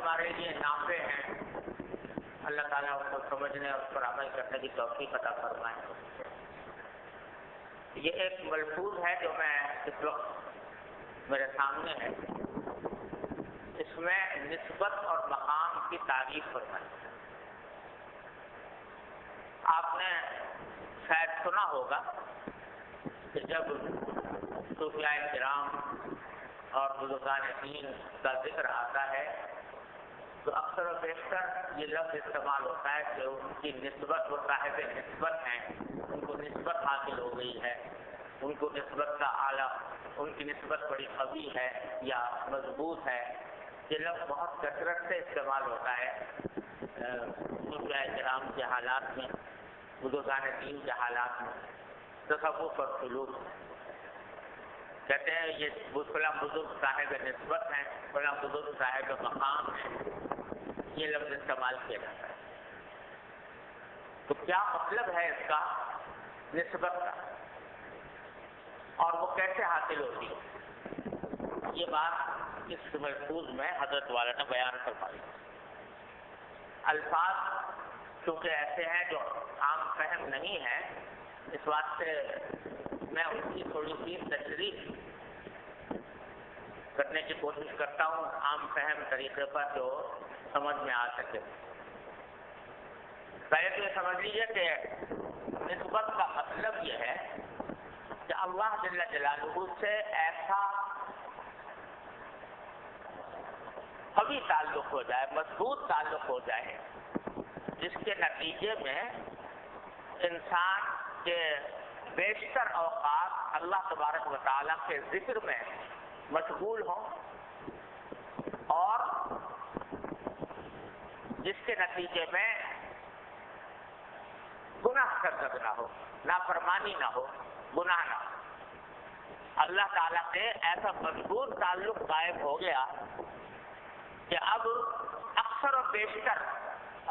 ہمارے لیے نافع ہیں، اللہ تعالیٰ اس کو سمجھنے اور اس پر عمل کرنے کی توفیق عطا فرمائے۔ یہ ایک ملفوظ ہے جو میں اس وقت میرے سامنے ہے، اس میں نسبت اور مقام کی تعریف فرمائی ہے۔ آپ نے شاید سنا ہوگا کہ جب صوفیاء کرام اور بزرگان دین کا ذکر آتا ہے تو اکثر و بیشتر یہ لفظ استعمال ہوتا ہے کہ ان کی نسبت، وہ صاحب نسبت ہیں، ان کو نسبت حاصل ہو گئی ہے، ان کو نسبت کا اعلیٰ، ان کی نسبت بڑی قوی ہے یا مضبوط ہے۔ یہ لفظ بہت کثرت سے استعمال ہوتا ہے صوفیاء کرام کے حالات میں، بزرگان دین کے حالات میں، تصوف اور سلوک میں۔ کہتے ہیں یہ فلاں بزرگ صاحب نسبت ہیں، فلاں بزرگ صاحب مقام ہیں، یہ لفظ استعمال کیا جاتا ہے۔ تو کیا مطلب ہے اس کا نسبت کا، اور وہ کیسے حاصل ہوتی ہے؟ یہ بات اس ملفوظ میں حضرت والا نے بیان فرمائی۔ الفاظ چونکہ ایسے ہیں جو عام فہم نہیں ہے، اس واسطے میں ان کی تھوڑی سی تشریح کرنے کی کوشش کرتا ہوں عام فہم طریقے پر جو سمجھ میں آ سکے۔ پہلے تو یہ سمجھ لیجیے کہ نسبت کا مطلب یہ ہے کہ اللہ جل جلالہ سے ایسا قوی تعلق ہو جائے، مضبوط تعلق ہو جائے، جس کے نتیجے میں انسان کے بیشتر اوقات اللہ تبارک و تعالیٰ کے ذکر میں مشغول ہوں، اور جس کے نتیجے میں گناہ سرزد نہ ہو، نافرمانی نہ ہو، گناہ نہ ہو۔ اللہ تعالیٰ سے ایسا مضبوط تعلق قائم ہو گیا کہ اب اکثر و بیشتر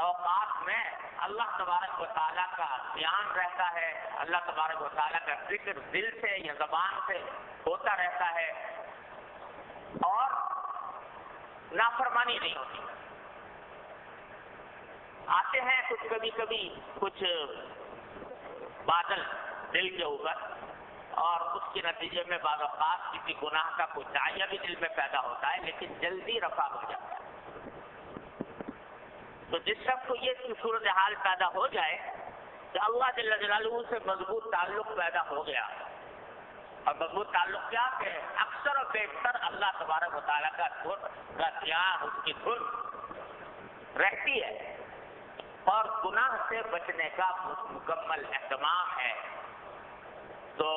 اوقات میں اللہ تبارک و تعالیٰ کا دھیان رہتا ہے، اللہ تبارک و تعالیٰ کا ذکر دل سے یا زبان سے ہوتا رہتا ہے، اور نافرمانی نہیں ہوتی۔ آتے ہیں کبھی کبھی کچھ بادل دل کے اوپر، اور اس کے نتیجے میں بعض اوقات کسی گناہ کا کوئی داعیہ بھی دل میں پیدا ہوتا ہے، لیکن جلدی رفع ہو جاتا ہے۔ تو جس شخص کو یہ صورتحال پیدا ہو جائے کہ اللہ جل جلالہ سے مضبوط تعلق پیدا ہو گیا، اور مضبوط تعلق کیا کہ اکثر و بیشتر اللہ تبارک و تعالیٰ کا دھیان، اس کی دھن رہتی ہے، اور گناہ سے بچنے کا مکمل اہتمام ہے، تو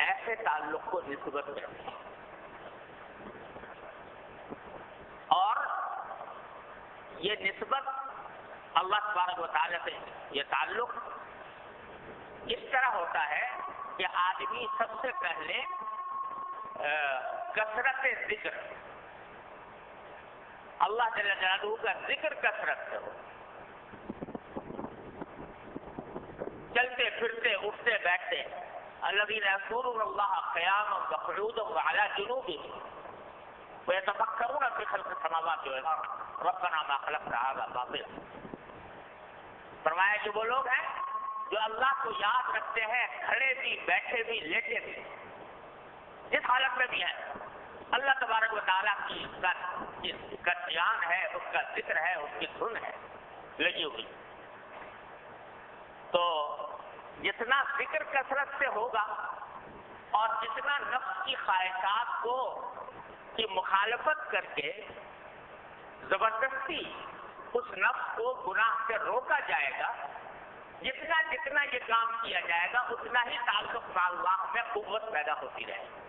ایسے تعلق کو نسبت کرتے ہیں۔ اور یہ نسبت اللہ تبارک و تعالیٰ سے یہ تعلق اس طرح ہوتا ہے کہ آدمی سب سے پہلے کثرت ذکر، اللہ جل جلالہ کا ذکر کثرت سے ہو، چلتے پھرتے اٹھتے بیٹھتے، الذین یذکرون اللہ قیاما وقعودا وعلی جنوبہم ویتفکرون فی خلق السماوات والارض ربنا ما خلقت ھذا باطلا۔ فرمایا کہ وہ لوگ ہیں جو اللہ کو یاد رکھتے ہیں، کھڑے بھی، بیٹھے بھی، لیٹے بھی، جس حالت میں بھی ہیں۔ اللہ تبارک و تعالیٰ کی اس کا دھیان ہے، اس کا ذکر ہے، اس کی دھن ہے لگی ہوئی۔ تو جتنا ذکر کثرت سے ہوگا، اور جتنا نفس کی خواہشات کی مخالفت کر کے زبردستی اس نفس کو گناہ سے روکا جائے گا، جتنا یہ کام کیا جائے گا، اتنا ہی تعلق اللہ میں قوت پیدا ہوتی رہے گی۔